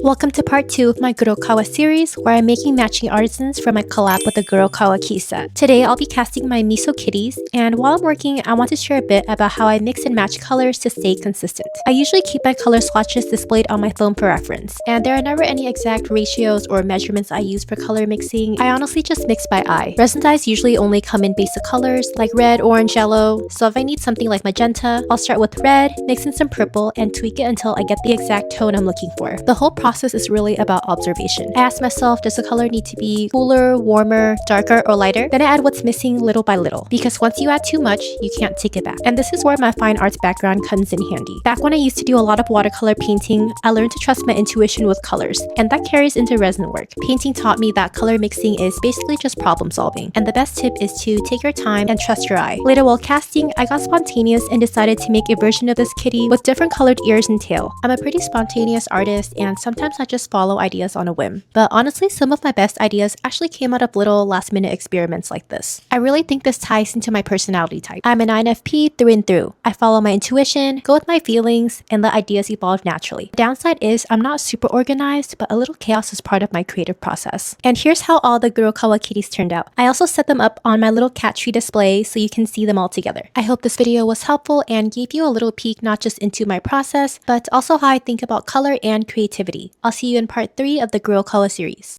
Welcome to part 2 of my gurokawa series, where I'm making matching artisans for my collab with the gurokawa key set. Today I'll be casting my miso kitties, and while I'm working, I want to share a bit about how I mix and match colors to stay consistent. I usually keep my color swatches displayed on my phone for reference, and there are never any exact ratios or measurements I use for color mixing. I honestly just mix by eye. Resin dyes usually only come in basic colors like red, orange, yellow, so if I need something like magenta, I'll start with red, mix in some purple, and tweak it until I get the exact tone I'm looking for. The whole process is really about observation. I ask myself, does the color need to be cooler, warmer, darker, or lighter? Then I add what's missing little by little, because once you add too much, you can't take it back. And this is where my fine arts background comes in handy. Back when I used to do a lot of watercolor painting, I learned to trust my intuition with colors, and that carries into resin work. Painting taught me that color mixing is basically just problem solving, and the best tip is to take your time and trust your eye. Later while casting, I got spontaneous and decided to make a version of this kitty with different colored ears and tail. I'm a pretty spontaneous artist, and sometimes I just follow ideas on a whim. But honestly, some of my best ideas actually came out of little last-minute experiments like this. I really think this ties into my personality type. I'm an INFP through and through. I follow my intuition, go with my feelings, and let ideas evolve naturally. The downside is I'm not super organized, but a little chaos is part of my creative process. And here's how all the gurokawa kitties turned out. I also set them up on my little cat tree display so you can see them all together. I hope this video was helpful and gave you a little peek not just into my process, but also how I think about color and creativity. I'll see you in part 3 of the gurokawa series.